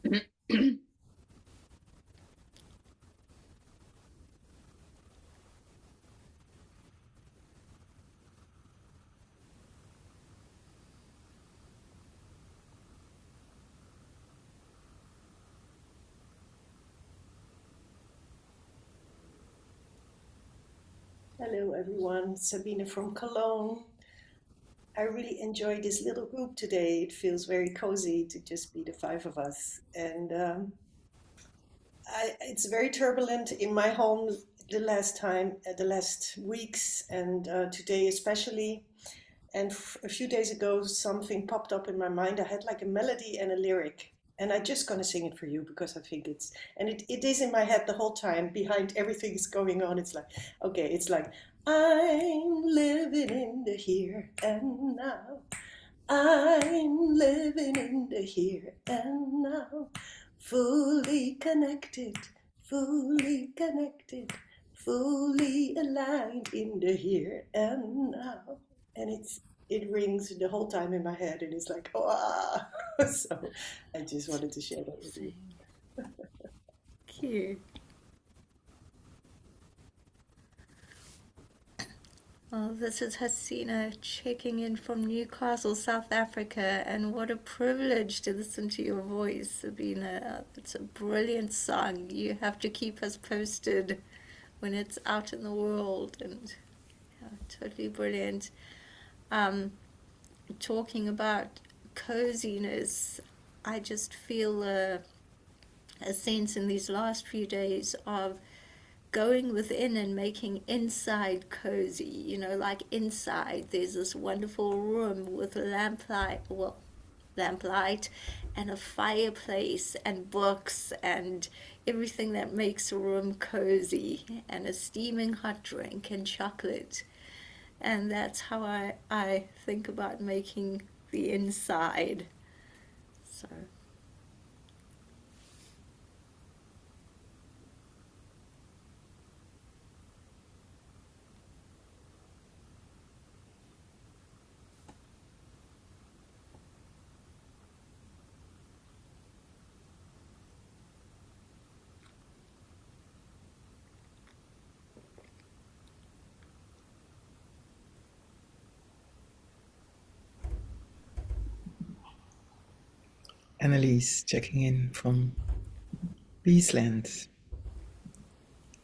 Hello everyone, Sabine from Cologne. I really enjoyed this little group today. It feels very cozy to just be the five of us. And it's very turbulent in my home the last weeks, and today especially. And a few days ago, something popped up in my mind. I had like a melody and a lyric. And I'm just going to sing it for you because I think it is in my head the whole time. Behind everything is going on. It's like, okay, it's like, I'm living in the here and now. I'm living in the here and now. Fully connected, fully connected, fully aligned in the here and now. And it rings the whole time in my head, and it's like, oh, ah. So I just wanted to share that with you. Cute. Well, this is Hasina checking in from Newcastle, South Africa, and what a privilege to listen to your voice, Sabina. It's a brilliant song. You have to keep us posted when it's out in the world, and yeah, totally brilliant. Um, Talking about coziness, I just feel a sense in these last few days of going within and making inside cozy. You know, like inside, there's this wonderful room with lamplight and a fireplace and books and everything that makes a room cozy, and a steaming hot drink and chocolate. And that's how I think about making the inside. So Annalise checking in from Peaceland.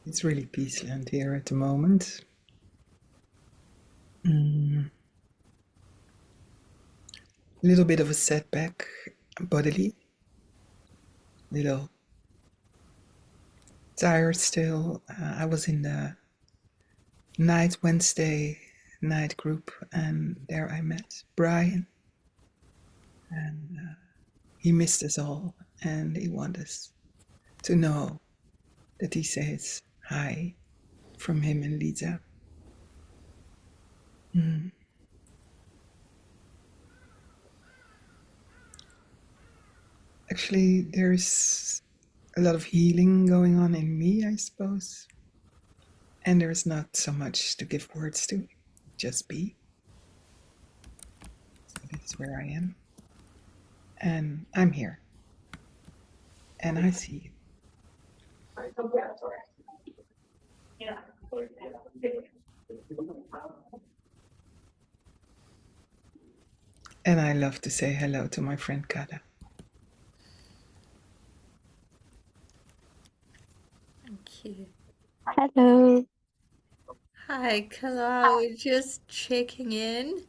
It's really Peaceland here at the moment. A little bit of a setback bodily, little tired still. I was in the night Wednesday night group, and there I met Brian, and he missed us all, and he wanted us to know that he says hi from him and Lisa. Actually, there's a lot of healing going on in me, I suppose. And there's not so much to give words to, just be. So that's where I am. And I'm here. And I see you. And I love to say hello to my friend Kada. thank you. Hello. Hi, Kala. We're just checking in,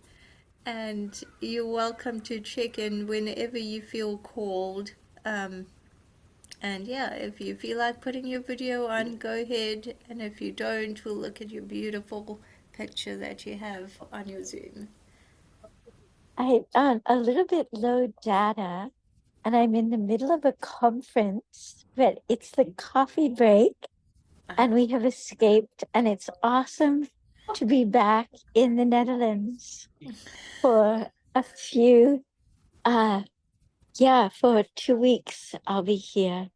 and you're welcome to check in whenever you feel called. And yeah, if you feel like putting your video on, go ahead. And if you don't, we'll look at your beautiful picture that you have on your Zoom. I'm on a little bit low data, and I'm in the middle of a conference, but it's the coffee break, and we have escaped, and it's awesome to be back in the Netherlands for a few, for 2 weeks I'll be here.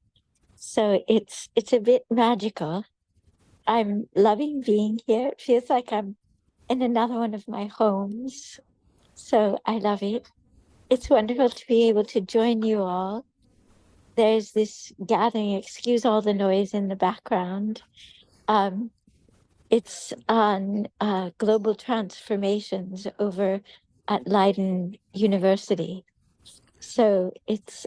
So it's a bit magical. I'm loving being here. It feels like I'm in another one of my homes. So I love it. It's wonderful to be able to join you all. there's this gathering. Excuse all the noise in the background. It's on global transformations over at Leiden University. So it's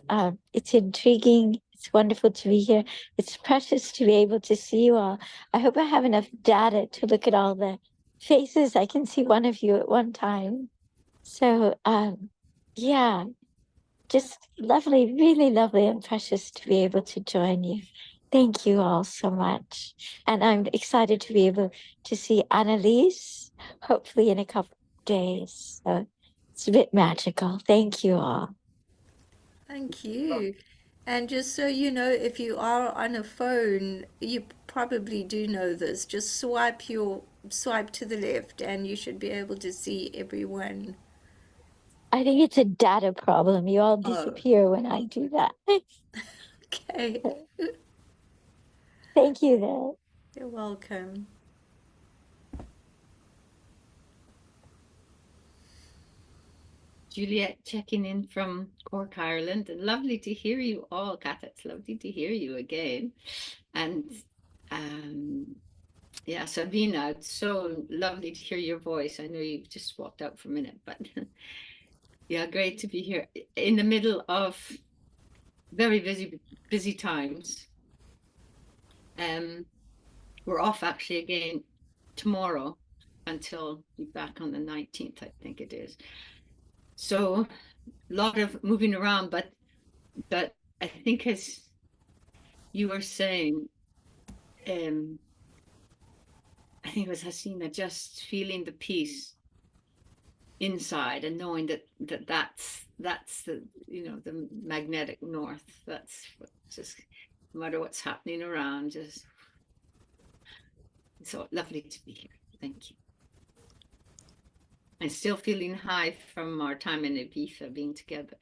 intriguing. It's wonderful to be here. It's precious to be able to see you all. I hope I have enough data to look at all the faces. I can see one of you at one time. So yeah, just lovely, really lovely and precious to be able to join you. Thank you all so much. And I'm excited to be able to see Annalise, hopefully in a couple of days. So it's a bit magical. Thank you all. Thank you. And just so you know, if you are on a phone, you probably do know this. Just swipe to the left and you should be able to see everyone. I think it's a data problem. You all disappear when I do that. Okay. Thank you, though. You're welcome. Juliet checking in from Cork, Ireland. And lovely to hear you all, Kat. It's lovely to hear you again. And yeah, Sabina, it's so lovely to hear your voice. I know you've just walked out for a minute, but yeah, great to be here in the middle of very busy times. We're off actually again tomorrow until we're back on the 19th, I think it is. So a lot of moving around, but I think, as you were saying, I think it was Hasina, just feeling the peace inside and knowing that's the, you know, the magnetic north. That's just, no matter what's happening around, just so lovely to be here. Thank you. I'm still feeling high from our time in Ibiza being together.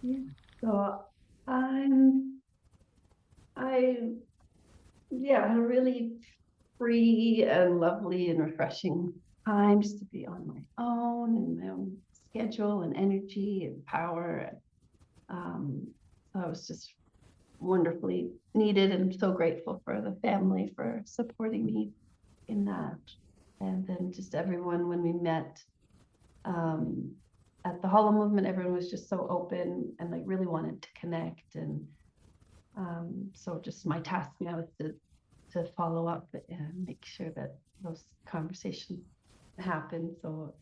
Yeah. So had a really free and lovely and refreshing time just to be on my own and my own schedule and energy and power. So I was just wonderfully needed and so grateful for the family for supporting me in that. And then just everyone, when we met at the Hollow Movement, everyone was just so open and like really wanted to connect. And so just my task now is to follow up and make sure that those conversations happen. So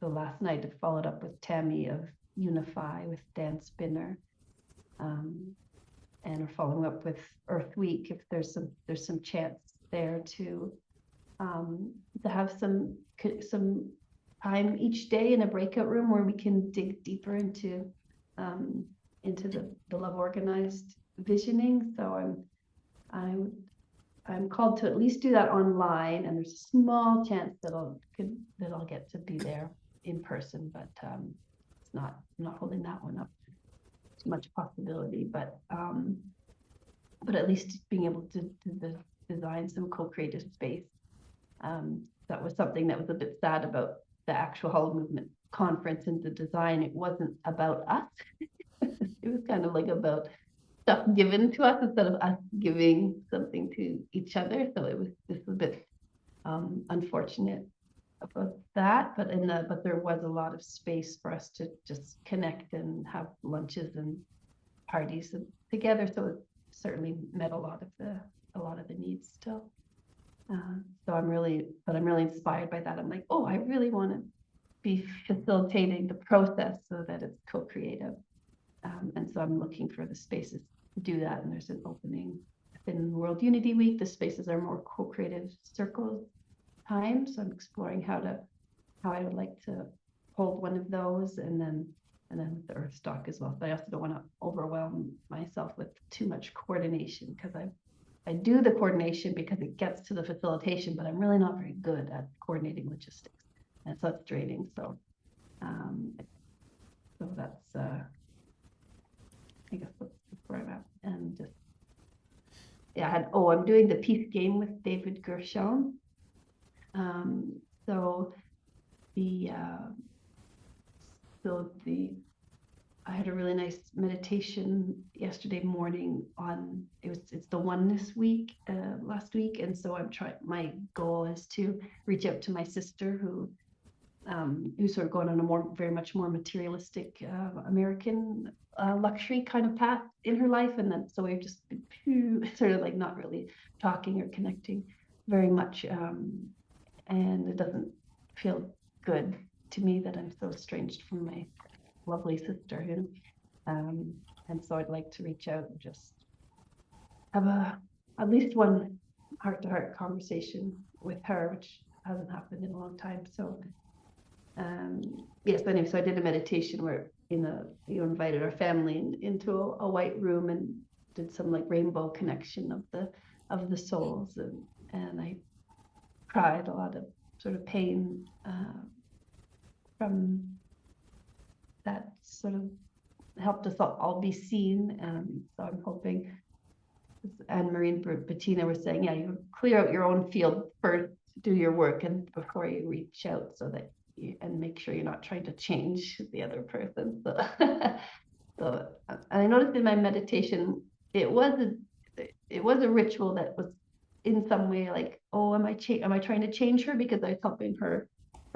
last night I followed up with Tammy of Unify with Dan Spinner, and we're following up with Earth Week if there's some chance there to have some time each day in a breakout room where we can dig deeper into the love organized visioning. So I'm called to at least do that online, and there's a small chance that I'll get to be there in person, but I'm not holding that one up too much possibility, but at least being able to design some co-creative space. That was something that was a bit sad about the actual Hollow Movement conference and the design. It wasn't about us. It was kind of like about stuff given to us instead of us giving something to each other. So it was just a bit unfortunate about that. But there was a lot of space for us to just connect and have lunches and parties together. So it certainly met a lot of the needs still. So I'm really inspired by that. I'm like, oh, I really want to be facilitating the process so that it's co-creative. And so I'm looking for the spaces to do that. And there's an opening within World Unity Week. The spaces are more co-creative circles time. So I'm exploring how I would like to hold one of those, and then with the Earth Stock as well. But I also don't want to overwhelm myself with too much coordination, because I do the coordination because it gets to the facilitation, but I'm really not very good at coordinating logistics, and so it's draining. So that's I'm doing the Peace Game with David Gershon. So the I had a really nice meditation yesterday morning on it's the Oneness Week last week, and so my goal is to reach out to my sister who's sort of going on a very much more materialistic American luxury kind of path in her life, and then so we've just been sort of like not really talking or connecting very much, and it doesn't feel good to me that I'm so estranged from my lovely sister, and so I'd like to reach out and just have at least one heart-to-heart conversation with her, which hasn't happened in a long time. So yes, anyway, so I did a meditation where you invited our family into a white room and did some like rainbow connection of the souls, and I cried a lot of sort of pain from that sort of helped us all be seen. So I'm hoping, as Anne-Marie and Bettina were saying, you clear out your own field first, do your work, and before you reach out, so that and make sure you're not trying to change the other person. So, so and I noticed in my meditation, it was a ritual that was in some way like, oh, am I trying to change her, because I was helping her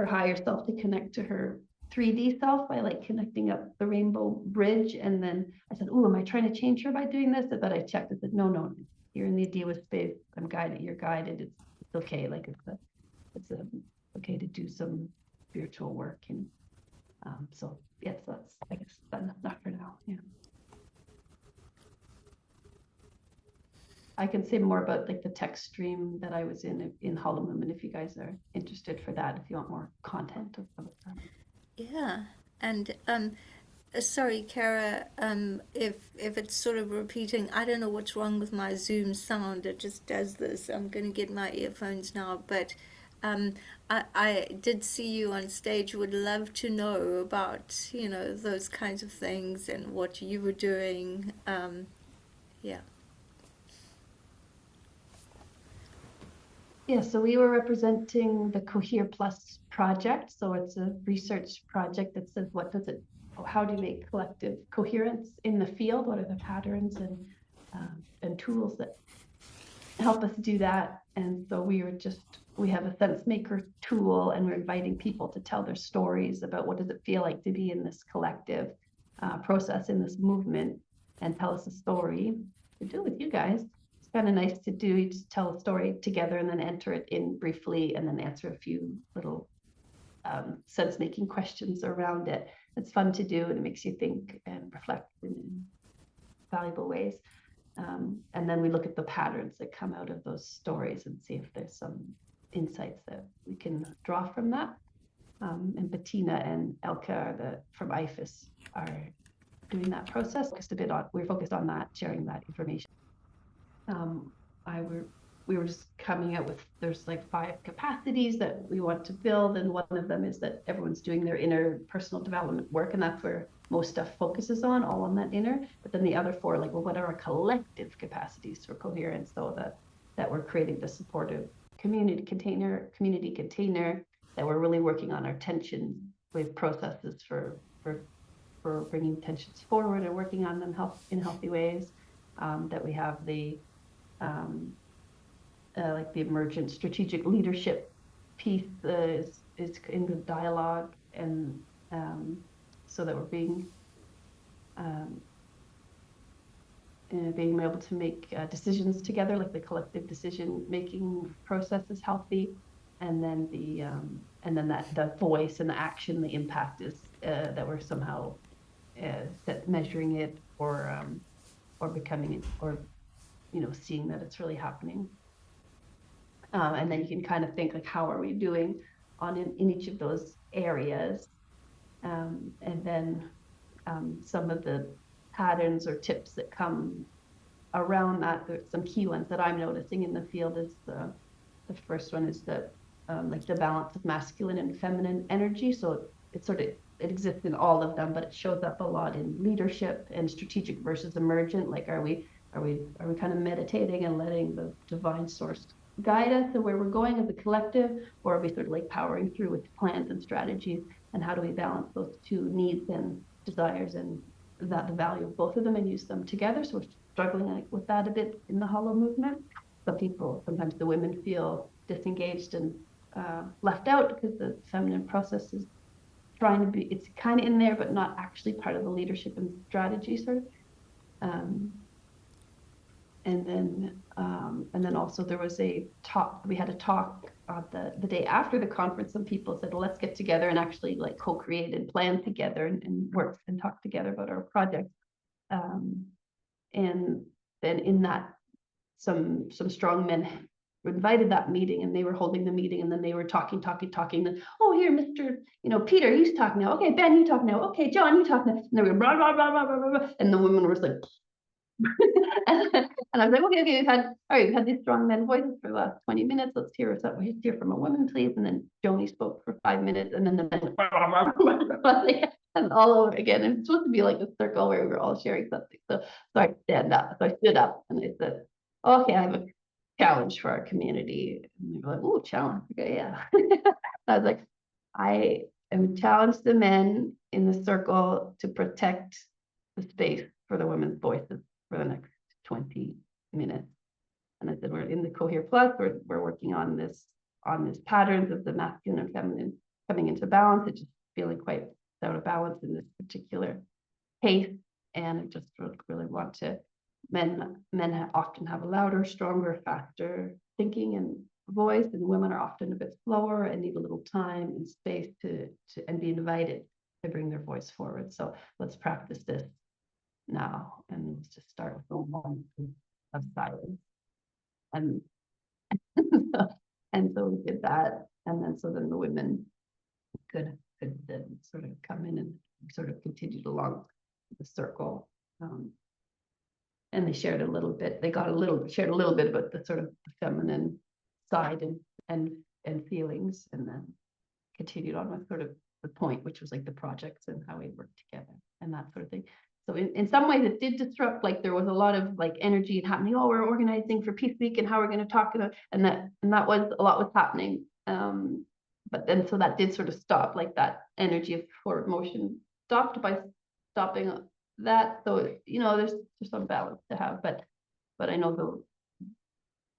higher self to connect to her 3D self by like connecting up the rainbow bridge. And then I said, oh, am I trying to change her by doing this? But I checked. I said, no, you're in the Adiwa space. I'm guided. You're guided. It's okay. Like it's okay to do some spiritual work. And so yes, that's, I guess, not for now. Yeah. I can say more about like the text stream that I was in Holloman, if you guys are interested for that, if you want more content about that. Yeah, and sorry, Kara, if it's sort of repeating, I don't know what's wrong with my Zoom sound. It just does this. I'm going to get my earphones now, but I did see you on stage. Would love to know about, those kinds of things and what you were doing. Yeah. Yeah, so we were representing the Cohere Plus project. So it's a research project that says, how do you make collective coherence in the field? What are the patterns and tools that help us do that? And so we have a sense maker tool, and we're inviting people to tell their stories about what does it feel like to be in this collective process, in this movement, and tell us a story to do with you guys. Kind of nice to do. You just tell a story together and then enter it in briefly, and then answer a few little sense-making questions around it. It's fun to do, and it makes you think and reflect in valuable ways. And then we look at the patterns that come out of those stories and see if there's some insights that we can draw from that. And Bettina and Elke from IFAS are doing that process. We're focused on that, sharing that information. We were just coming out with, there's like 5 capacities that we want to build, and one of them is that everyone's doing their inner personal development work, and that's where most stuff focuses all on that inner. But then the other 4, like, well, what are our collective capacities for coherence? So that we're creating the supportive community container, that we're really working on our tension with processes for bringing tensions forward and working on them in healthy ways. That we have like the emergent strategic leadership piece is in the dialogue, and so that we're being able to make decisions together, like the collective decision making process is healthy, and then that the voice and the action, the impact is that we're somehow measuring it or becoming it, or seeing that it's really happening. And then you can kind of think like, how are we doing in each of those areas? And then some of the patterns or tips that come around that, there's some key ones that I'm noticing in the field. Is the first one is that like the balance of masculine and feminine energy. So it exists in all of them, but it shows up a lot in leadership and strategic versus emergent. Like, are we Are we kind of meditating and letting the divine source guide us to where we're going as a collective, or are we sort of like powering through with plans and strategies? And how do we balance those two needs and desires and that the value of both of them and use them together? So we're struggling with that a bit in the hollow movement. Sometimes the women feel disengaged and left out because the feminine process is trying to be, it's kind of in there, but not actually part of the leadership and strategy sort of. And then also there was a talk, we had a talk the day after the conference. Some people said, well, let's get together and actually like co-create and plan together and work and talk together about our project. And then in that, some strong men were invited that meeting, and they were holding the meeting, and then they were talking. Then, oh, here, Mr. Peter, you talk now. Okay, Ben, you talk now. Okay, John, you talk now. And they were blah, blah, blah, blah, blah, blah, blah. And the women were like, and I was like, okay, we've had these strong men voices for the last 20 minutes. Let's hear from a woman, please. And then Joni spoke for 5 minutes, and then the men and all over again. And it's supposed to be like a circle where we were all sharing something. So I stand up. So I stood up and I said, okay, I have a challenge for our community. And they were like, oh, challenge. Okay, yeah. I was like, I am challenged the men in the circle to protect the space for the women's voices for the next 20 minutes. And I said, we're in the Cohere Plus, we're working on this patterns of the masculine and feminine coming into balance. It's just feeling quite out of balance in this particular case. And I just really want to, men often have a louder, stronger, faster thinking and voice, and women are often a bit slower and need a little time and space to and be invited to bring their voice forward. So let's practice this now, and let's just start with a moment of silence. And so we did that, and then the women could then sort of come in and sort of continued along the circle. And they shared a little bit. They shared a little bit about the sort of feminine side and feelings, and then continued on with sort of the point, which was like the projects and how we work together and that sort of thing. So in some ways it did disrupt, like there was a lot of like energy happening. Oh, we're organizing for Peace Week and how we're going to talk about, and that was a lot was happening. But then so that did sort of stop, like that energy of forward motion stopped by stopping that. So there's some balance to have, but I know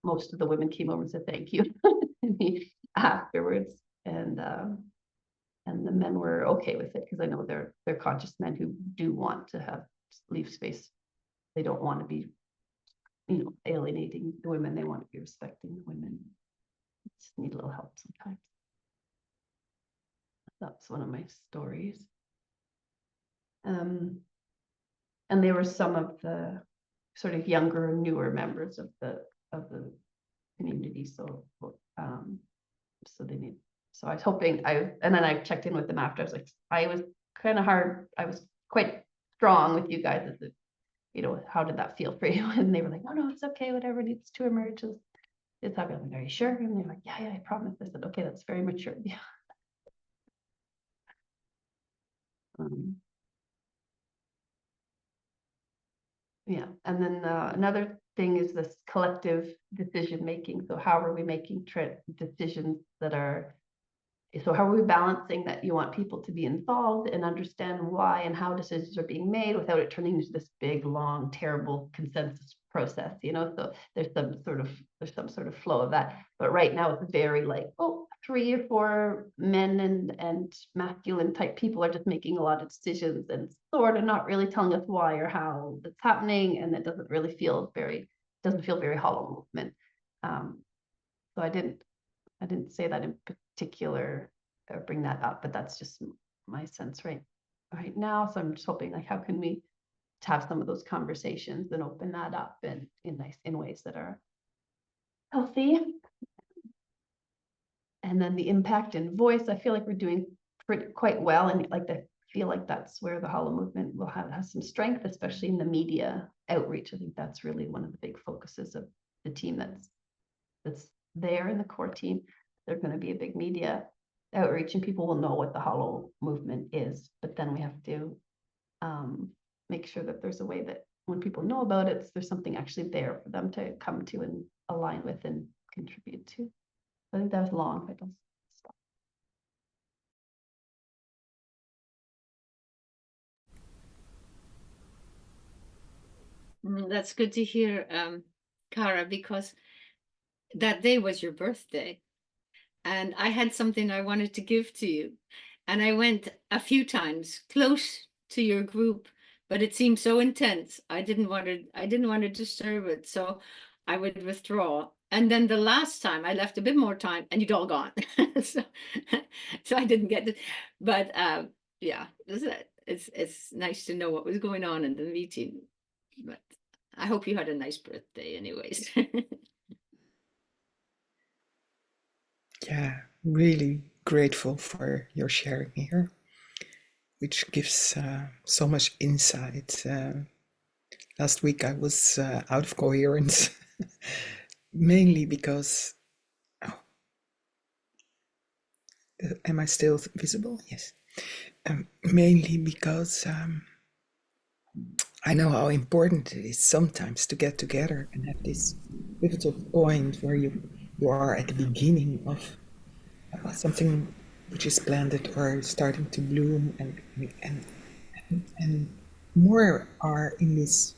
most of the women came over and said thank you to me afterwards, and the men were okay with it, because I know they're conscious men who do want to leave space. They don't want to be, alienating the women. They want to be respecting the women. Just need a little help sometimes. That's one of my stories. And they were some of the sort of younger, newer members of the community. So they need. So I was hoping and then I checked in with them after. I was like, I was kind of hard. I was quite strong with you guys. How did that feel for you? And they were like, no, it's okay. Whatever needs to emerge it's happening. I'm like, are you sure? And they're like, yeah, I promise. I said, okay, that's very mature. Yeah. Yeah. And then another thing is this collective decision making. So how are we making decisions so how are we balancing that you want people to be involved and understand why and how decisions are being made without it turning into this big, long, terrible consensus process, so there's some sort of flow of that. But right now it's very like, 3 or 4 men and masculine type people are just making a lot of decisions and sort of not really telling us why or how it's happening, and it doesn't feel very hollow movement. So I didn't say that in particular or bring that up, but that's just my sense right now. So I'm just hoping, like, how can we have some of those conversations and open that up in ways that are healthy. And then the impact and voice, I feel like we're doing quite well, and I feel like that's where the hollow movement will have some strength, especially in the media outreach. I think that's really one of the big focuses of the team that's there in the core team. They're going to be a big media outreach, and people will know what the hollow movement is. But then we have to make sure that there's a way that when people know about it, there's something actually there for them to come to and align with and contribute to. I think that was long, but I'll stop. That's good to hear, Cara, because that day was your birthday. And I had something I wanted to give to you. And I went a few times close to your group, but it seemed so intense. I didn't want to disturb it. So I would withdraw. And then the last time I left a bit more time and you'd all gone. so, so I didn't get it. But yeah, it's nice to know what was going on in the meeting. But I hope you had a nice birthday anyways. Yeah, really grateful for your sharing here, which gives so much insight. Last week I was out of coherence, mainly because. Oh, am I still visible? Yes. Mainly because I know how important it is sometimes to get together and have this pivotal point where you are at the beginning of something which is planted or starting to bloom, and more are in this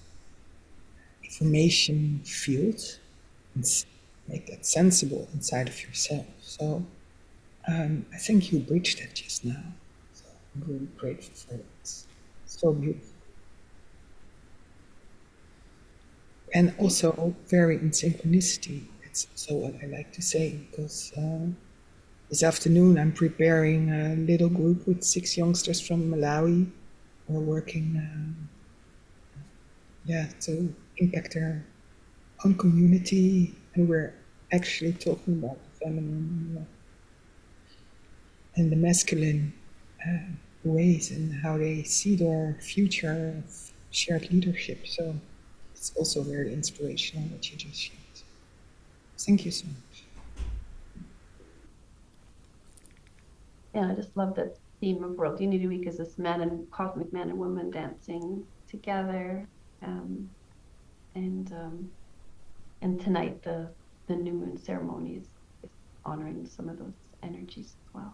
information field and make that sensible inside of yourself. So I think you bridged that just now. So I'm really grateful for it. So beautiful. And also very in synchronicity. That's also what I like to say, because this afternoon I'm preparing a little group with 6 youngsters from Malawi. We're working to impact their own community, and we're actually talking about the feminine and the masculine ways and how they see their future of shared leadership. So it's also very inspirational what you just shared. Thank you so much. Yeah, I just love that theme of World Unity Week is this cosmic man and woman dancing together. And tonight the new moon ceremony is honoring some of those energies as well.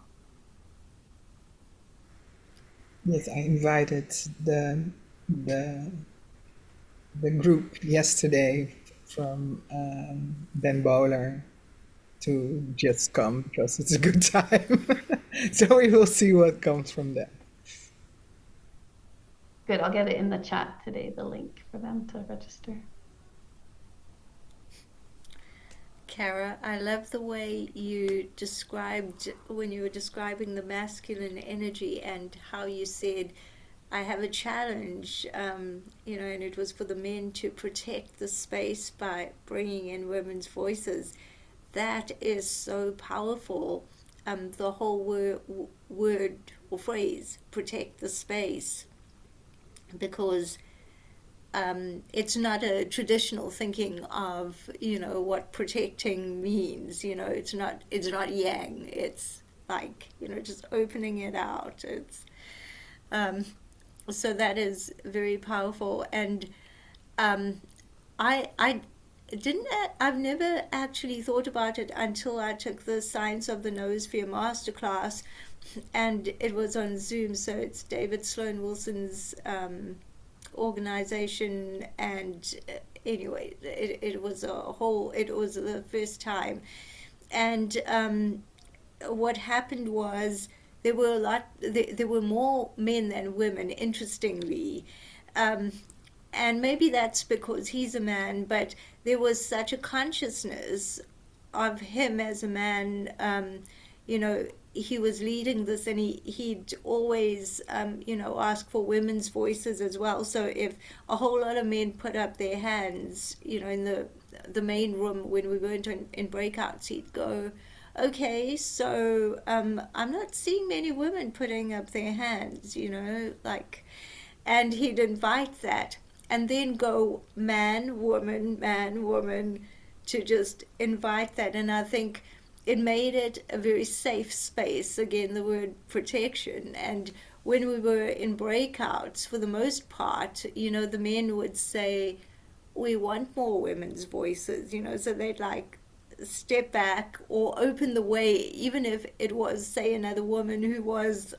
Yes, I invited the group yesterday from Ben Bowler to just come because it's a good time. So we will see what comes from that. Good, I'll get it in the chat today, the link for them to register. Kara, I love the way you described when you were describing the masculine energy and how you said, I have a challenge, and it was for the men to protect the space by bringing in women's voices. That is so powerful. The whole word or phrase, protect the space, because it's not a traditional thinking of what protecting means. It's not yang. It's like just opening it out. It's so that is very powerful. And I didn't I've never actually thought about it until I took the Science of the Noosphere masterclass, and it was on Zoom. So it's David Sloan Wilson's organization, and anyway, it was it was the first time. And what happened was there were more men than women, interestingly. And maybe that's because he's a man, but there was such a consciousness of him as a man. He was leading this, and he'd always ask for women's voices as well. So if a whole lot of men put up their hands in the main room when we weren't in breakouts, he'd go, okay, so I'm not seeing many women putting up their hands, and he'd invite that, and then go man, woman, to just invite that. And I think it made it a very safe space. Again, the word protection. And when we were in breakouts, for the most part, the men would say, we want more women's voices, so they'd like step back or open the way, even if it was, say, another woman who was,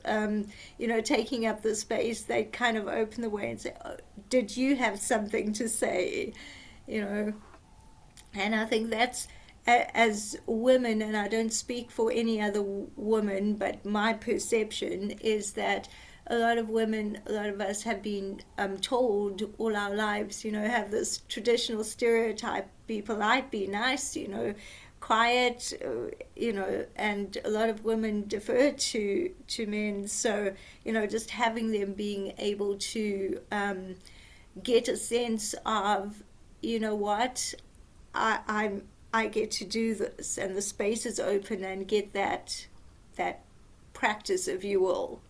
taking up the space, they'd kind of open the way and say, oh, did you have something to say? And I think that's, as women, and I don't speak for any other woman, but my perception is that a lot of women, a lot of us have been told all our lives, have this traditional stereotype: be polite, be nice, quiet, and a lot of women defer to men. So, just having them being able to get a sense of, what, I'm I get to do this, and the space is open, and get that practice, if you will,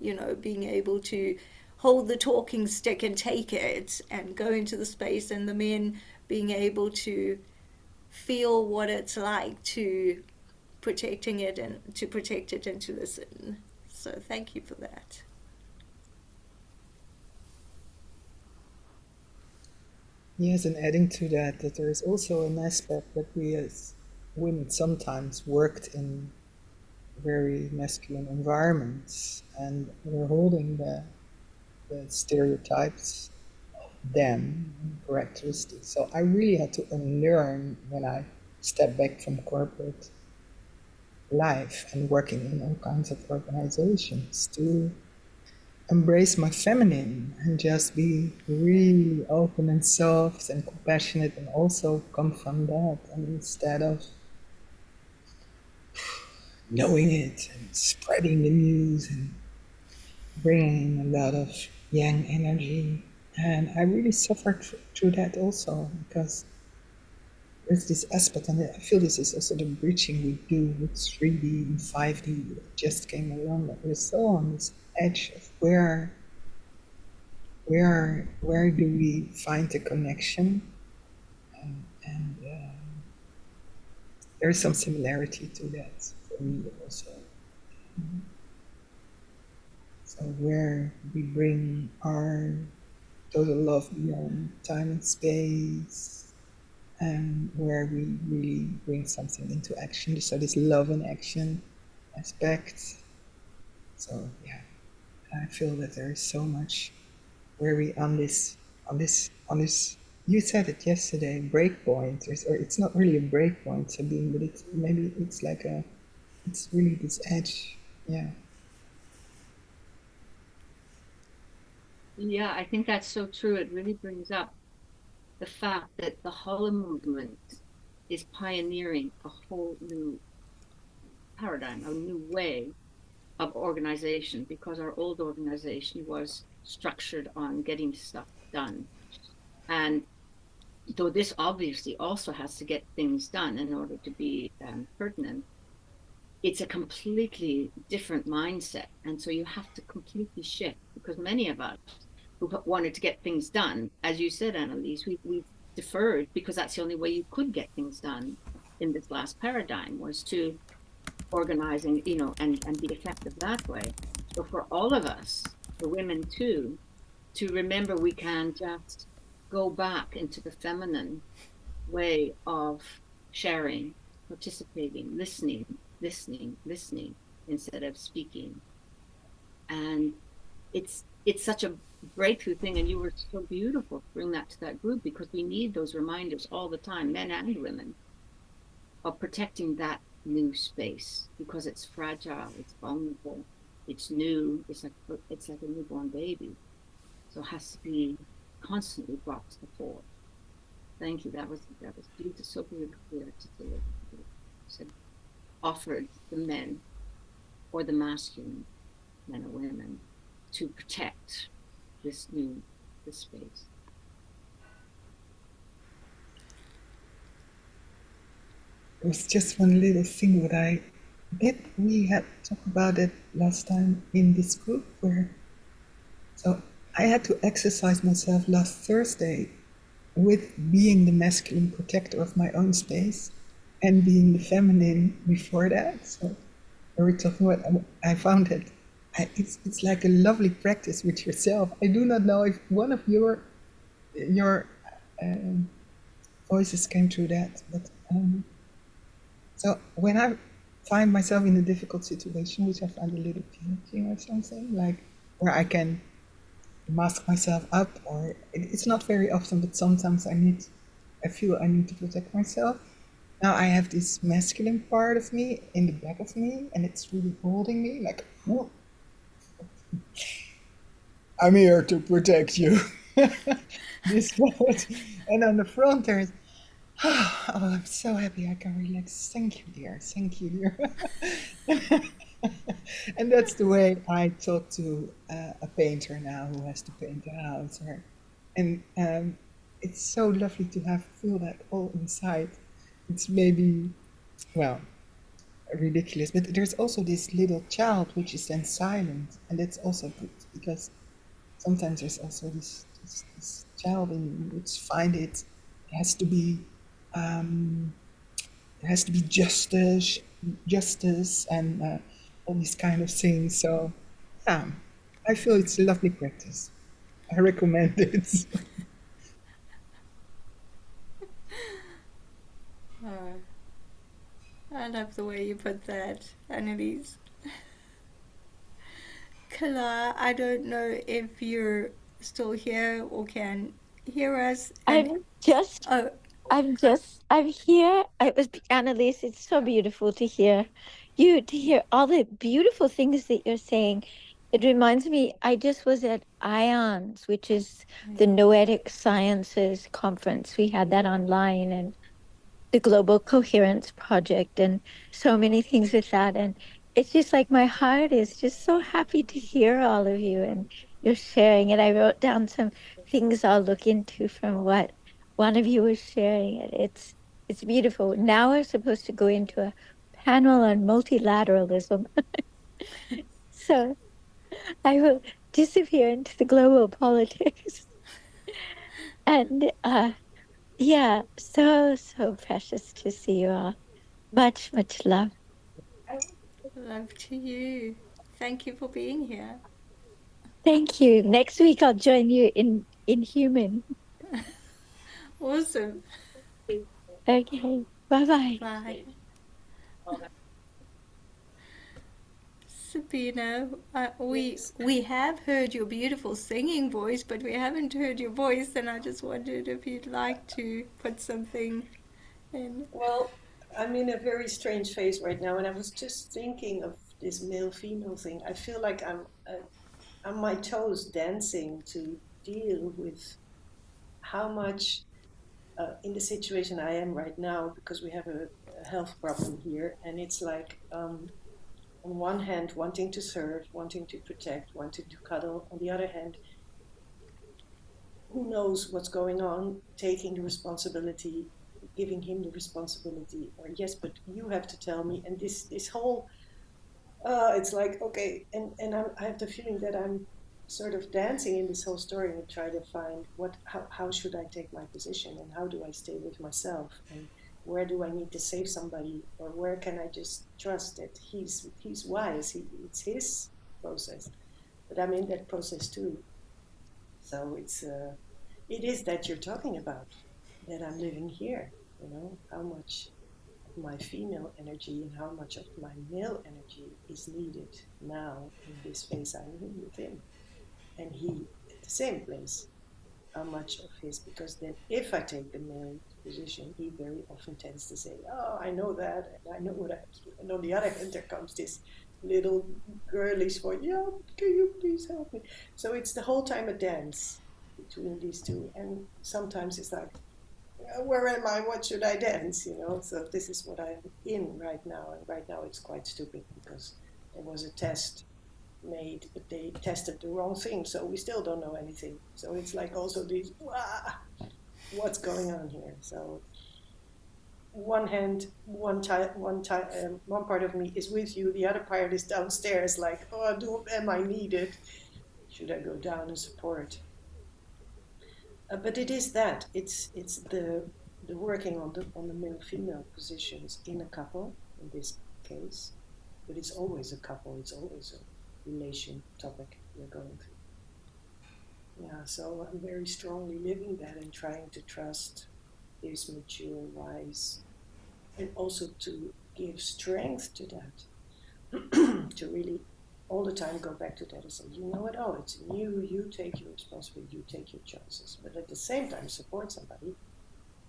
being able to hold the talking stick and take it and go into the space, and the men being able to feel what it's like to protecting it and to protect it and to listen. So thank you for that. Yes, and adding to that, that there is also an aspect that we as women sometimes worked in very masculine environments, and we're holding the stereotypes of them and characteristics. So I really had to unlearn when I stepped back from corporate life and working in all kinds of organizations to embrace my feminine and just be really open and soft and compassionate, and also come from that, and instead of knowing it and spreading the news and bringing a lot of yang energy. And I really suffered through that also, because there's this aspect, and I feel this is also the bridging we do with 3D and 5D that just came along, that we're so on this edge of where do we find the connection, and there's some similarity to that for me also. So where we bring our total love beyond time and space, and where we really bring something into action. So this love and action aspect. So yeah, I feel that there is so much where we on this, you said it yesterday, break point, or it's not really a break point, Sabine, but it's maybe it's like it's really this edge. Yeah. Yeah, I think that's so true. It really brings up the fact that the Hollow movement is pioneering a whole new paradigm, a new way of organization, because our old organization was structured on getting stuff done. And though this obviously also has to get things done in order to be pertinent, it's a completely different mindset. And so you have to completely shift, because many of us who wanted to get things done, as you said, Annalise, we've deferred, because that's the only way you could get things done in this last paradigm, was to organizing, and be effective that way. So for all of us, for women too, to remember we can just go back into the feminine way of sharing, participating, listening instead of speaking. And it's such a breakthrough thing, and you were so beautiful to bring that to that group, because we need those reminders all the time, men and women, of protecting that new space, because it's fragile, it's vulnerable, it's new, it's like a newborn baby, so it has to be constantly brought to the fore. Thank you. That was beautiful, so beautifully articulated. So offered the men, or the masculine men or women, to protect this space. It was just one little thing we had talked about it last time in this group, so I had to exercise myself last Thursday with being the masculine protector of my own space and being the feminine before that. So we were talking about, I found it it's like a lovely practice with yourself. I do not know if one of your voices came through that, but so when I find myself in a difficult situation, which I find a little challenging or something, like where I can mask myself up, or it's not very often, but sometimes I feel I need to protect myself. Now I have this masculine part of me in the back of me, and it's really holding me like, "Whoa, I'm here to protect you." This part. And on the front there's, oh, I'm so happy I can relax. Thank you, dear. Thank you, dear. And that's the way I talk to a painter now who has to paint a house. And it's so lovely to feel that all inside. It's maybe, well, ridiculous, but there's also this little child which is then silent, and that's also good because sometimes there's also this child in which find it has to be um, there has to be justice, and all these kind of things. So yeah, I feel it's a lovely practice. I recommend it. Oh, I love the way you put that, Annalise. Kala, I don't know if you're still here or can hear us. And I'm just, oh, I'm here. It was Annalise. It's so beautiful to hear you, to hear all the beautiful things that you're saying. It reminds me, I just was at IONS, which is the Noetic Sciences Conference. We had that online, and the Global Coherence Project, and so many things with that. And it's just like my heart is just so happy to hear all of you and you're sharing. And I wrote down some things I'll look into from what one of you was sharing. It's beautiful. Now we're supposed to go into a panel on multilateralism. So I will disappear into the global politics. And yeah, so precious to see you all. Much love. love to you. Thank you for being here. Thank you. Next week I'll join you in human. Awesome. Okay. Bye-bye. Bye. Sabina, Yes. we have heard your beautiful singing voice, but we haven't heard your voice, and I just wondered if you'd like to put something in. Well, I'm in a very strange phase right now, and I was just thinking of this male-female thing. I feel like I'm on my toes dancing to deal with how much in the situation I am right now, because we have a health problem here, and it's like on one hand wanting to serve, wanting to protect, wanting to cuddle, on the other hand, who knows what's going on, taking the responsibility, giving him the responsibility, or yes, but you have to tell me, and this whole it's like okay, and I have the feeling that I'm sort of dancing in this whole story and try to find how should I take my position and how do I stay with myself and where do I need to save somebody or where can I just trust that he's wise, it's his process, but I'm in that process too. So it is that you're talking about that I'm living here. You know how much of my female energy and how much of my male energy is needed now in this phase I'm in with him, and he at the same place. How much of his, because then if I take the male position, he very often tends to say, "Oh, I know that, and I know that," and on the other hand, there comes this little girlish voice, "Yeah, can you please help me?" So it's the whole time a dance between these two, and sometimes it's like, where am I? What should I dance? You know. So this is what I'm in right now, and right now it's quite stupid because there was a test made, but they tested the wrong thing, so we still don't know anything. So it's like also these, what's going on here? So one hand, one part of me is with you, the other part is downstairs, like, oh, am I needed? Should I go down and support? But it is that it's the working on the male female positions in a couple in this case, but it's always a couple. It's always relation topic we're going through. Yeah, so I'm very strongly living that and trying to trust is mature, wise, and also to give strength to that, to really all the time go back to that and say, you know it all, it's in you, you take your responsibility, you take your choices, but at the same time support somebody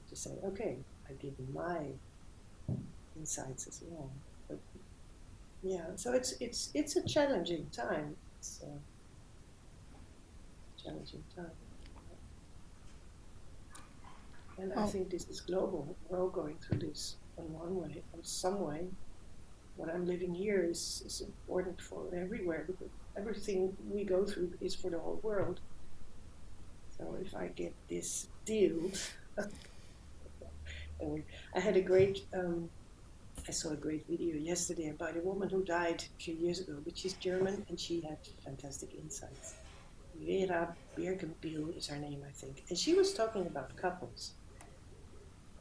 to say, okay, I give my insights as well. But yeah, so it's a challenging time. It's a challenging time. And I think this is global. We're all going through this in one way, in some way. What I'm living here is important for everywhere because everything we go through is for the whole world. So if I get this deal, I had a great, I saw a great video yesterday about a woman who died a few years ago, but she's German and she had fantastic insights. Vera Birkenbiel is her name, I think. And she was talking about couples.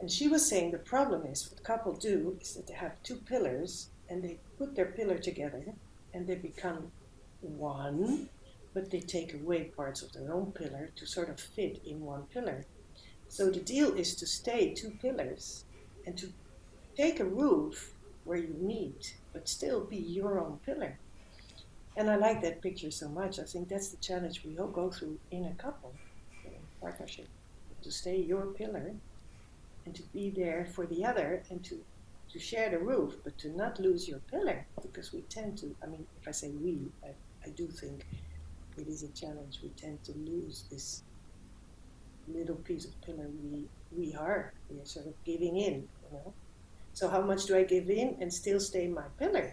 And she was saying the problem is what couples do is that they have two pillars and they put their pillar together and they become one, but they take away parts of their own pillar to sort of fit in one pillar. So the deal is to stay two pillars and to take a roof where you meet, but still be your own pillar. And I like that picture so much. I think that's the challenge we all go through in a couple, in a partnership, to stay your pillar and to be there for the other and to share the roof, but to not lose your pillar because we tend to, I mean, if I say we, I do think it is a challenge. We tend to lose this little piece of pillar we are sort of giving in, you know. So how much do I give in and still stay my pillar?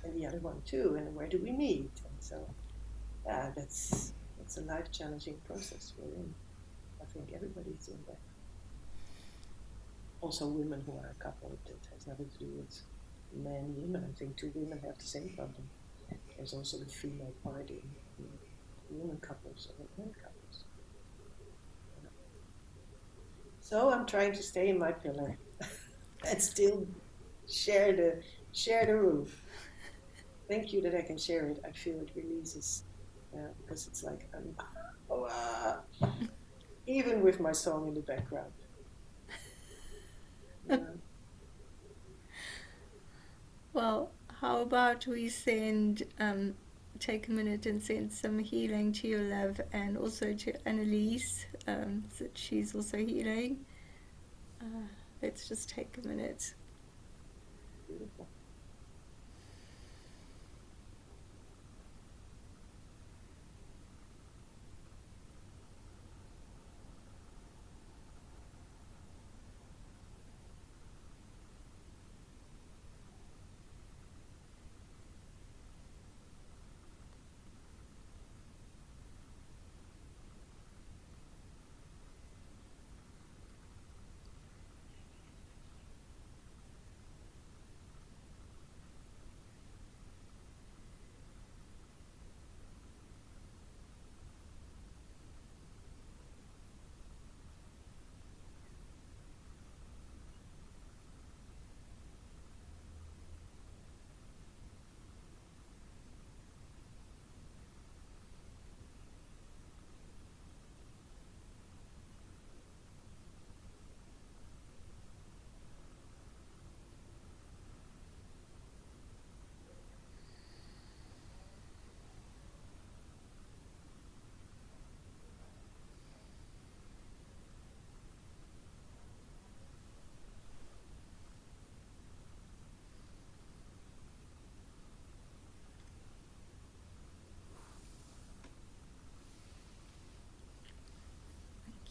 And the other one too, and where do we meet? And so yeah, that's a life challenging process we're in. I think everybody's in that. Also women who are a couple, that has nothing to do with men, women. I think two women have the same problem. There's also the female part in women couples or men couples. So I'm trying to stay in my pillar and still share the roof. Thank you that I can share it. I feel it releases because it's like even with my song in the background. Yeah. Well, how about we take a minute and send some healing to your love and also to Annalise, that she's also healing. Let's just take a minute. Beautiful. Thank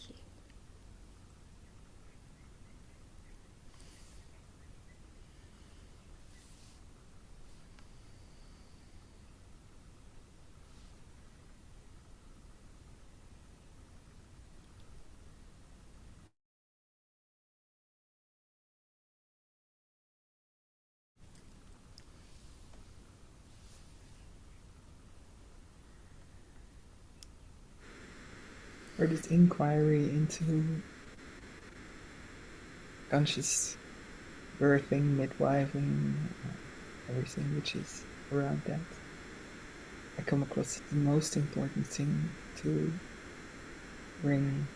you. For this inquiry into conscious birthing, midwifing, everything which is around that. I come across the most important thing to bring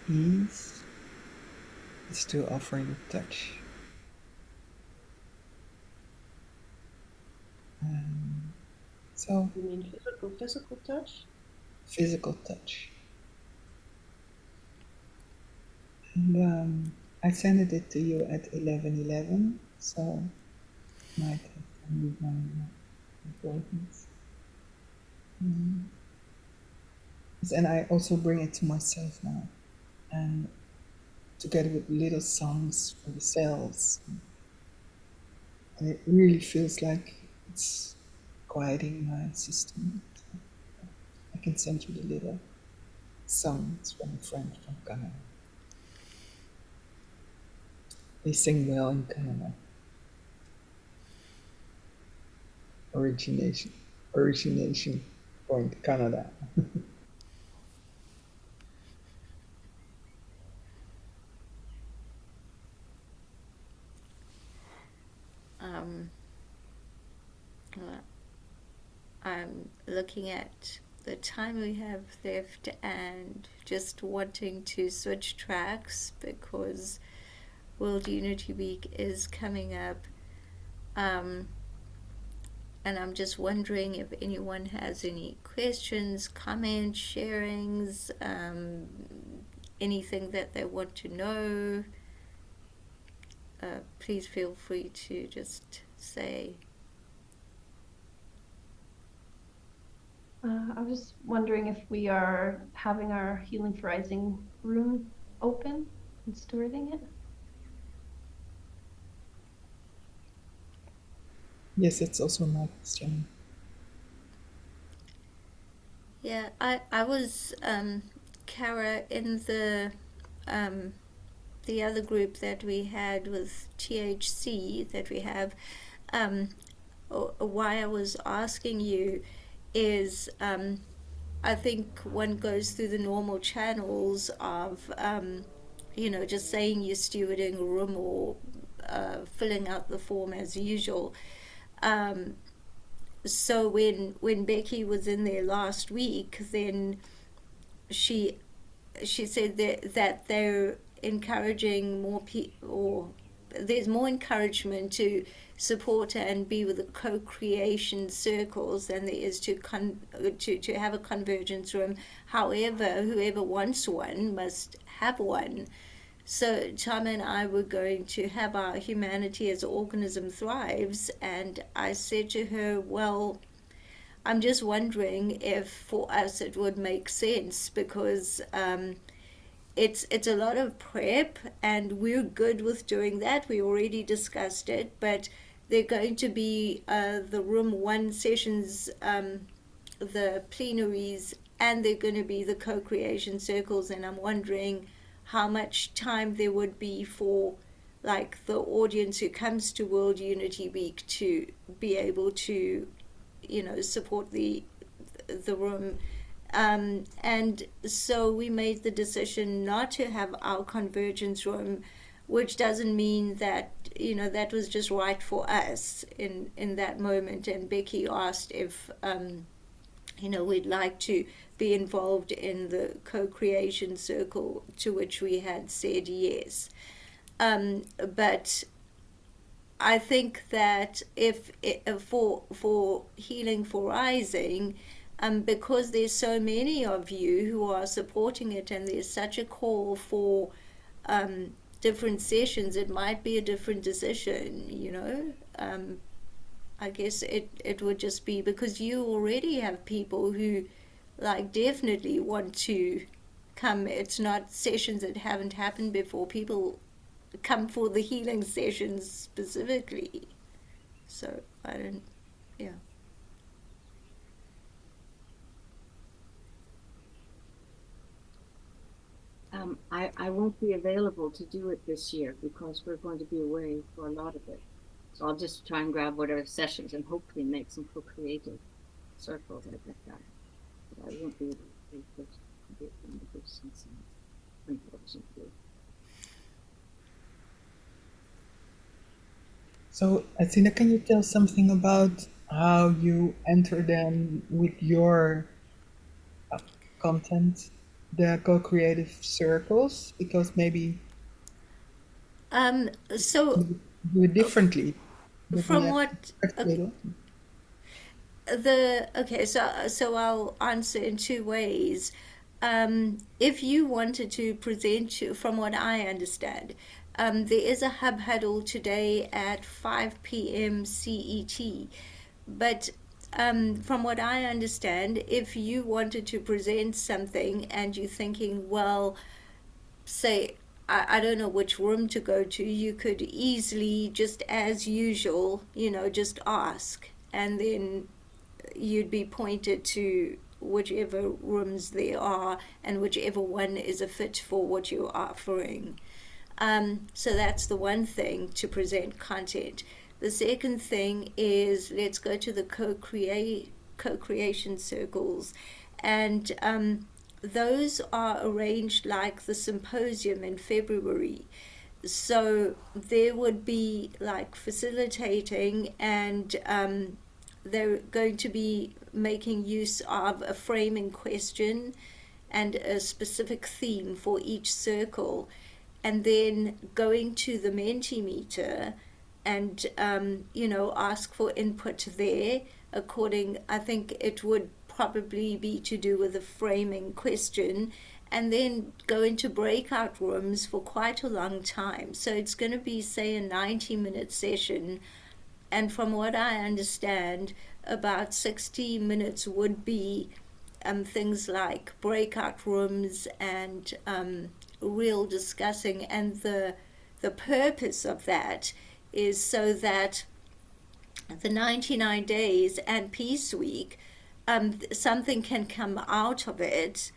ease is to offer your touch. So You mean physical touch? physical touch. And I sent it to you at 11:11, so might have some divine importance. And I also bring it to myself now, and together with little songs for the cells, and it really feels like it's quieting my system. So I can send you the little songs from a friend from Canada. They sing well in Canada. Origination point, Canada. Um, uh, I'm looking at the time we have left and just wanting to switch tracks because World Unity Week is coming up. And I'm just wondering if anyone has any questions, comments, sharings, anything that they want to know. Please feel free to just say. I was wondering if we are having our Healing for Rising room open and stewarding it. Yes, it's also my question. Yeah, I was, Kara, in the other group that we had with THC that we have. Why I was asking you is I think one goes through the normal channels of, just saying you're stewarding a room or filling out the form as usual. So when Becky was in there last week, then she she said that they're encouraging more people, or there's more encouragement to support and be with the co-creation circles than there is to have a convergence room. However, whoever wants one must have one. So Tama and I were going to have our Humanity as an Organism Thrives, and I said to her, well, I'm just wondering if for us it would make sense because it's a lot of prep, and we're good with doing that. We already discussed it, but they're going to be the room one sessions, the plenaries, and they're going to be the co-creation circles. And I'm wondering how much time there would be for like the audience who comes to World Unity Week to be able to, support the room. And so we made the decision not to have our convergence room, which doesn't mean that that was just right for us in that moment. And Becky asked if we'd like to be involved in the co-creation circle, to which we had said yes. But I think that if for Healing for Rising, because there's so many of you who are supporting it, and there's such a call for different sessions, it might be a different decision. I guess it would just be because you already have people who like definitely want to come. It's not sessions that haven't happened before. People come for the healing sessions specifically. So I don't, yeah. I won't be available to do it this year because we're going to be away for a lot of it. So I'll just try and grab whatever sessions and hopefully make some co-creative circles like that. But I won't be able to do it in the distance, unfortunately. So, Athena, can you tell something about how you enter them with your content, the co-creative circles, because maybe So you do it differently, but we from have what a little. so I'll answer in two ways. If you wanted to present, from what I understand, there is a hub huddle today at 5 p.m. CET. But from what I understand, if you wanted to present something and you're thinking, well, say, I don't know which room to go to, you could easily, just as usual, just ask. And then you'd be pointed to whichever rooms there are and whichever one is a fit for what you're offering. So that's the one thing to present content. The second thing is let's go to the co-creation circles, and those are arranged like the symposium in February. So there would be like facilitating, and they're going to be making use of a framing question and a specific theme for each circle, and then going to the Mentimeter and ask for input there. According, I think it would probably be to do with a framing question, and then go into breakout rooms for quite a long time. So it's going to be, say, a 90-minute session, and from what I understand, about 60 minutes would be things like breakout rooms and real discussing. And the purpose of that is so that the 99 days and Peace Week, something can come out of it,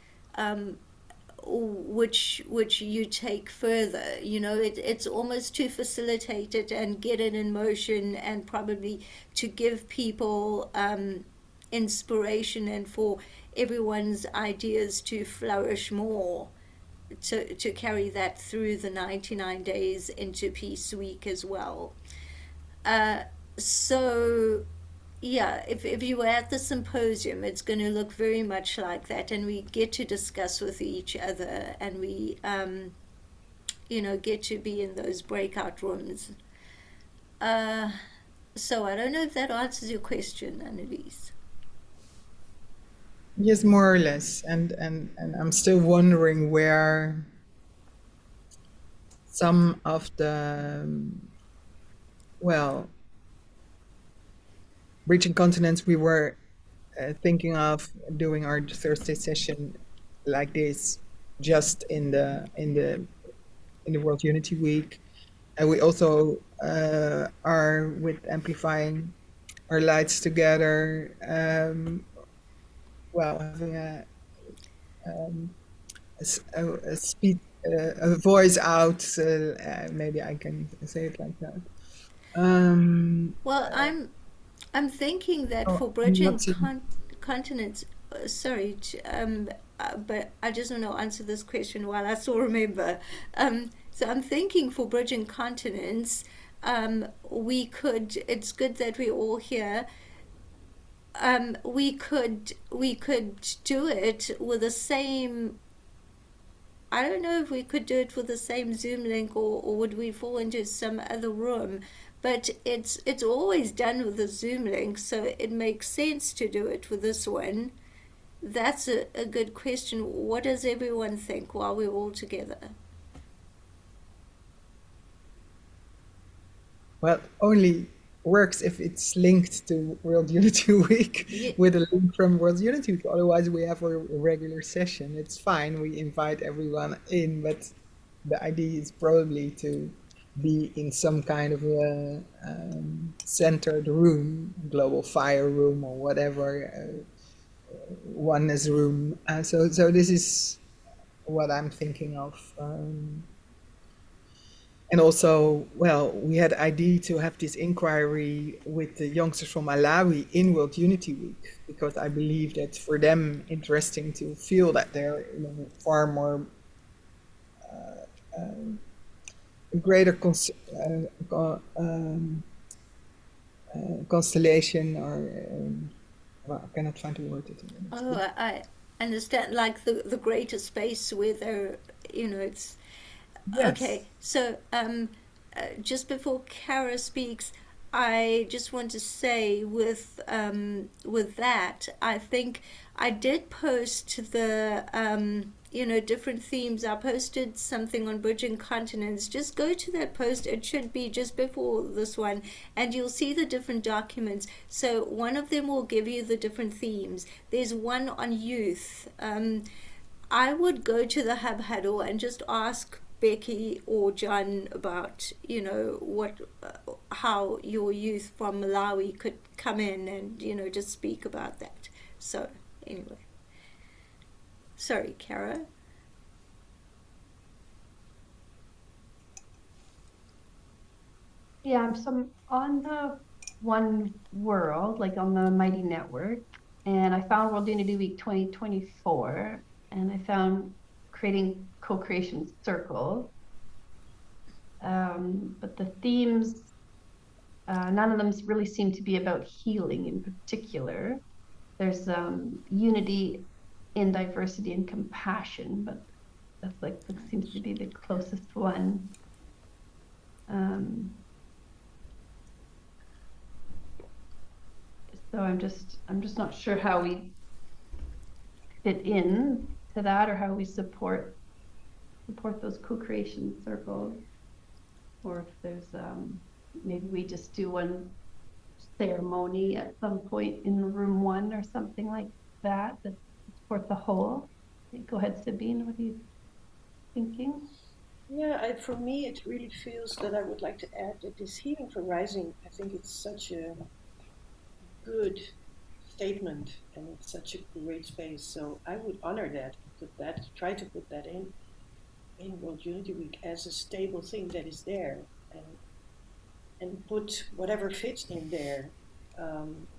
which you take further. It's almost to facilitate it and get it in motion, and probably to give people inspiration, and for everyone's ideas to flourish more, to carry that through the 99 days into Peace Week as well. Uh, so yeah, if you were at the symposium, it's going to look very much like that, and we get to discuss with each other, and we get to be in those breakout rooms. uh, so I don't know if that answers your question, Annalise. Yes, more or less. And I'm still wondering where some of the, well, Reaching Continents, we were thinking of doing our Thursday session like this, just in the World Unity Week. And we also are with amplifying our lights together, well, having a speed, a voice out. Maybe I can say it like that. Well, I'm thinking that Oh, for I'm bridging not seeing. continents, but I just want to answer this question while I still remember. So I'm thinking for bridging continents, we could. It's good that we're all here. We could do it with the same. I don't know if we could do it with the same Zoom link, or would we fall into some other room. But it's always done with the Zoom link, so it makes sense to do it with this one. That's a good question. What does everyone think while we're all together? Well, only works if it's linked to World Unity Week Yeah, with a link from World Unity Week. Otherwise, we have a regular session. It's fine. We invite everyone in, but the idea is probably to be in some kind of a centered room, global fire room or whatever, oneness room. So this is what I'm thinking of. And also, well, we had idea to have this inquiry with the youngsters from Malawi in World Unity Week, because I believe that for them interesting to feel that they're far more greater constellation, or well, I cannot find the word. Oh, I understand, like the greater space where they're, it's okay. Yes. So, just before Kara speaks, I just want to say with that, I think I did post the different themes. I posted something on Bridging Continents. Just go to that post. It should be just before this one, and you'll see the different documents. So one of them will give you the different themes. There's one on youth. I would go to the Hub Huddle and just ask Becky or John about, how your youth from Malawi could come in and, just speak about that. So, anyway. Sorry, Kara. Yeah, so I'm on the One World, like on the Mighty Network, and I found World Unity Week 2024, and I found creating co-creation circles. But the themes, none of them really seem to be about healing in particular. There's unity in diversity and compassion, but that's like that seems to be the closest one. So I'm just not sure how we fit in to that, or how we support those co-creation circles, or if there's maybe we just do one ceremony at some point in room 1 or something like that support the whole. Go ahead, Sabine, what are you thinking? Yeah, for me, it really feels that I would like to add that this Healing for Rising, I think it's such a good statement and it's such a great space. So I would honor that, try to put that in World Unity Week as a stable thing that is there, and put whatever fits in there.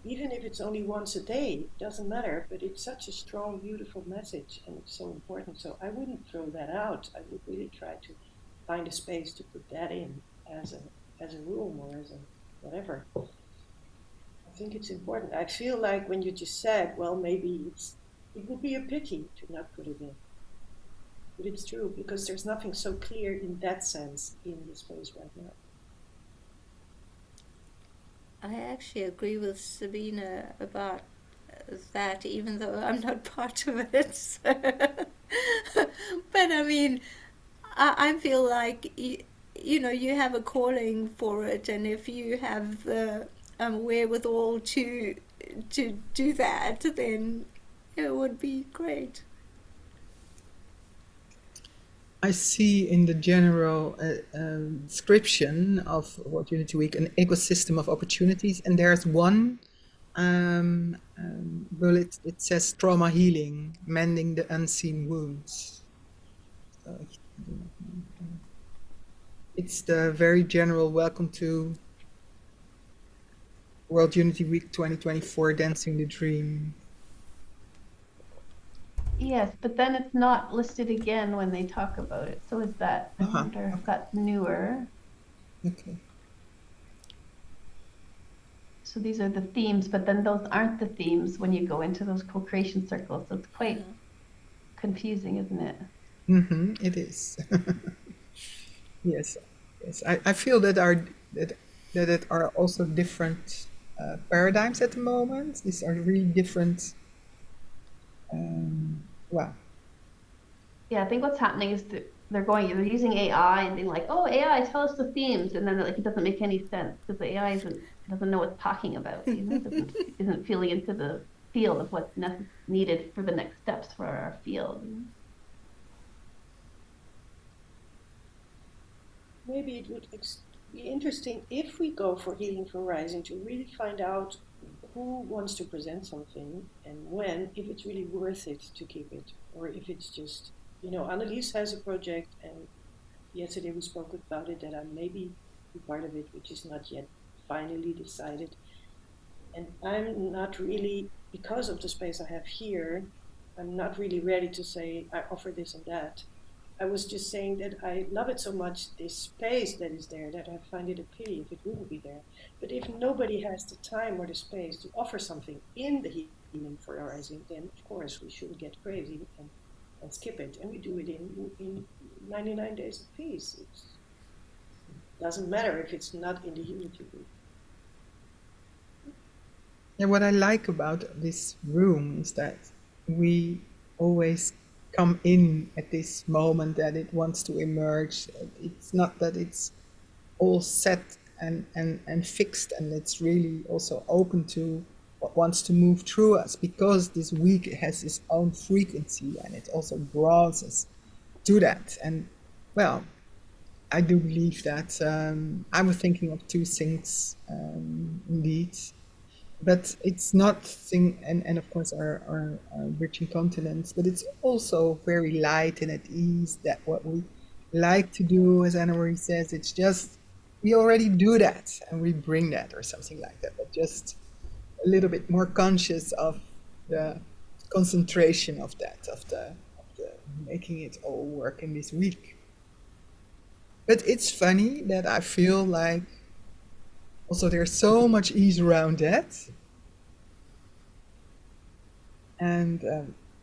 Even if it's only once a day, it doesn't matter, but it's such a strong, beautiful message and it's so important. So I wouldn't throw that out. I would really try to find a space to put that in as a room or as a whatever. I think it's important. I feel like when you just said, well, maybe it would be a pity to not put it in. But it's true, because there's nothing so clear in that sense in the space right now. I actually agree with Sabina about that, even though I'm not part of it. So. But I mean, I feel like you have a calling for it, and if you have the wherewithal to do that, then it would be great. I see in the general description of World Unity Week an ecosystem of opportunities, and there's one bullet. It says trauma healing, mending the unseen wounds. So it's the very general welcome to World Unity Week 2024, Dancing the Dream. Yes, but then it's not listed again when they talk about it. So is that, I wonder if that's newer. Okay. So these are the themes, but then those aren't the themes when you go into those co-creation circles. So it's quite confusing, isn't it? Mm-hmm, it is. Yes. I feel that it are also different paradigms at the moment. These are really different. Well, Yeah, I think what's happening is that they're using AI and being like, oh, AI, tell us the themes, and then like it doesn't make any sense because the AI doesn't know what it's talking about, isn't feeling into the field of what's needed for the next steps for our field. Maybe it would be interesting if we go for Healing for Rising to really find out who wants to present something and when, if it's really worth it to keep it, or if it's just, Annelies has a project, and yesterday we spoke about it, that I maybe be part of it, which is not yet finally decided. And I'm not really, because of the space I have here, I'm not really ready to say I offer this and that. I was just saying that I love it so much, this space that is there, that I find it a pity if it wouldn't be there. But if nobody has the time or the space to offer something in the healing for rising, then of course we shouldn't get crazy and skip it. And we do it in 99 days of peace. It doesn't matter if it's not in the unity group. And what I like about this room is that we always come in at this moment that it wants to emerge. It's not that it's all set and fixed, and it's really also open to what wants to move through us, because this week has its own frequency and it also draws us to that. And well, I do believe that I was thinking of two things indeed, but it's not thing, and of course our rich in continents, but it's also very light and at ease, that what we like to do, as Anna Marie says, it's just we already do that and we bring that or something like that, but just a little bit more conscious of the concentration of that, of the making it all work in this week. But it's funny that I feel like also there's so much ease around that. And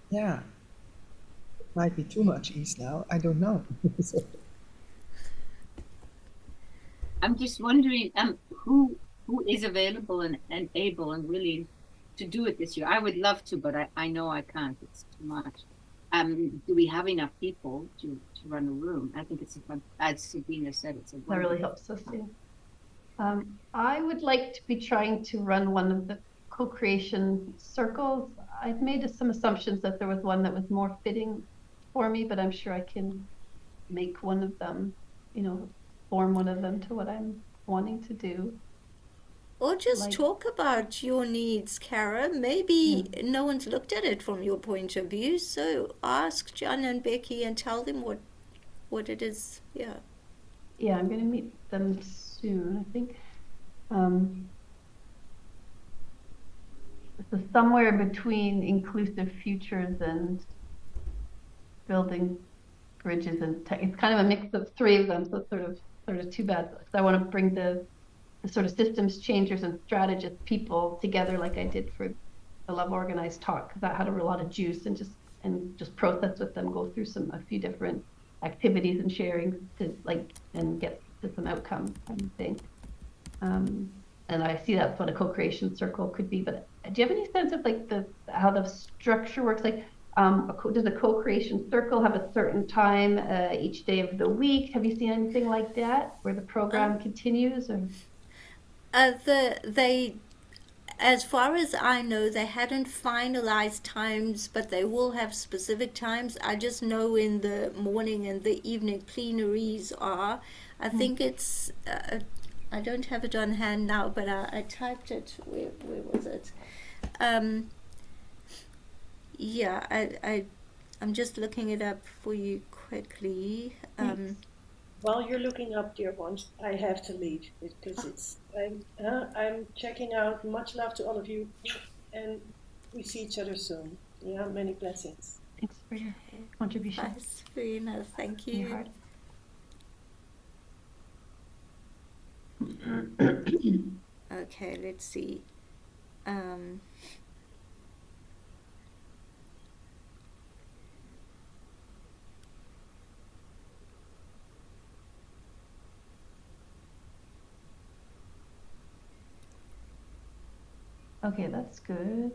yeah, it might be too much ease now. I don't know. So, I'm just wondering, who is available and able and willing to do it this year? I would love to, but I know I can't. It's too much. Do we have enough people to run a room? I think it's a fun, as Sabina said, it's a That really helps us too. I would like to be trying to run one of the co-creation circles. I've made some assumptions that there was one that was more fitting for me, but I'm sure I can make one of them, form one of them to what I'm wanting to do. Or just talk about your needs, Kara. Maybe no one's looked at it from your point of view, so ask John and Becky and tell them what it is. Yeah. Yeah, I'm going to meet them soon, I think. So somewhere between inclusive futures and building bridges, and it's kind of a mix of three of them, so it's sort of too bad. So I want to bring the sort of systems changers and strategist people together, like I did for the Love Organized talk, because that had a lot of juice, and just process with them, go through a few different activities and sharing to and get to some outcomes kind of thing. And I see that's what a co-creation circle could be. But do you have any sense of how the structure works? Does a co-creation circle have a certain time each day of the week? Have you seen anything like that where the program continues? Or They, as far as I know, they hadn't finalized times, but they will have specific times. I just know in the morning and the evening plenaries are. I think it's. I don't have it on hand now, but I typed it. Where was it? Yeah, I'm just looking it up for you quickly. While you're looking up, dear ones, I have to leave because I'm checking out. Much love to all of you, and we see each other soon. Yeah, many blessings. Thanks for your contribution. Bye, Serena. Thank you. Okay, let's see. Okay, that's good.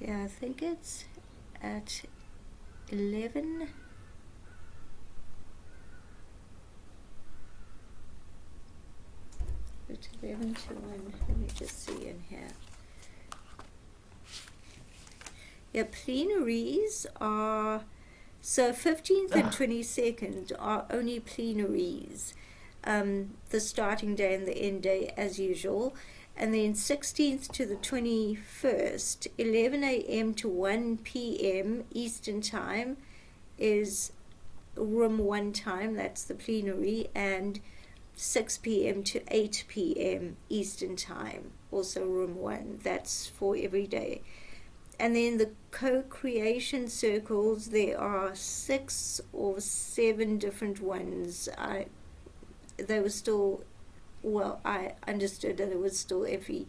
Yeah, I think it's at 11. It's 11 to 1. Let me just see in here. Yeah, plenaries are, so 15th and 22nd are only plenaries. The starting day and the end day as usual. And then 16th to the 21st, 11 a.m. to 1 p.m. Eastern Time is room 1 time, that's the plenary, and 6 p.m. to 8 p.m. Eastern Time, also room 1, that's for every day. and then the co-creation circles, there are 6 or 7 different ones. They were still, well, I understood that it was still iffy.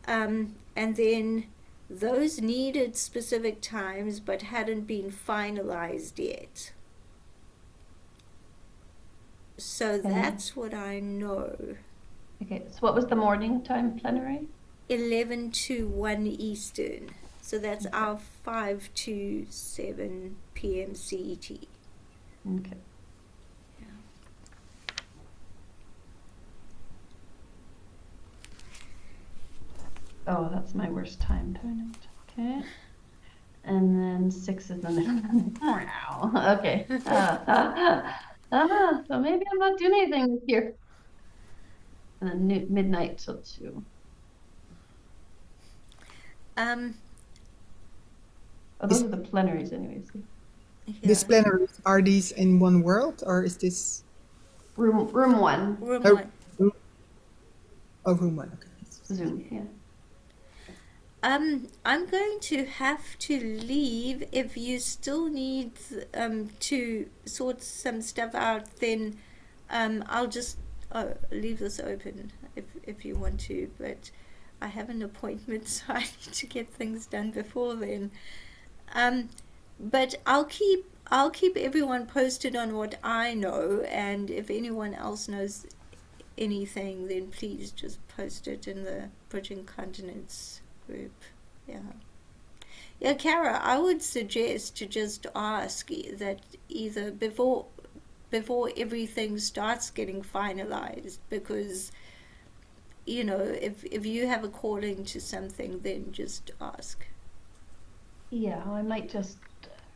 And then those needed specific times but hadn't been finalized yet. So Okay. that's what I know. Okay, so what was the morning time plenary? 11 to 1 Eastern. So that's Okay. our 5 to 7 p.m. CET. Okay. Oh, that's my worst time doing it. Okay. And then 6 is the next. Wow. Okay. So maybe I'm not doing anything this year. And then midnight till 2. Um, Oh, those are the plenaries anyways. These yeah. plenaries, are these in one world or is this Room 1, Room oh, 1. room one? Okay. Zoom, yeah. I'm going to have to leave. If you still need to sort some stuff out, then I'll just leave this open if you want to. But I have an appointment, so I need to get things done before then. But I'll keep everyone posted on what I know, and if anyone else knows anything, then please just post it in the Bridging Continents group. Yeah, Kara, I would suggest to just ask that either before everything starts getting finalized, because if you have a calling to something, then just ask. Yeah, I might just,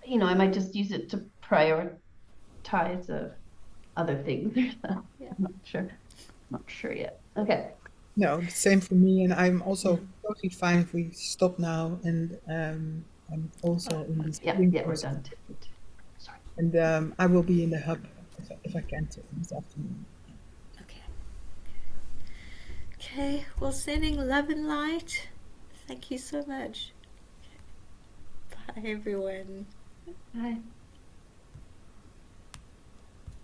I might just use it to prioritize other things. I'm not sure. Not sure yet. Okay. No, the same for me, and I'm also totally fine if we stop now. And I'm also in this Yeah, healing we're process, done. Sorry. and I will be in the hub if I can this afternoon. Okay, well, sending love and light. Thank you so much. Bye, everyone. Bye.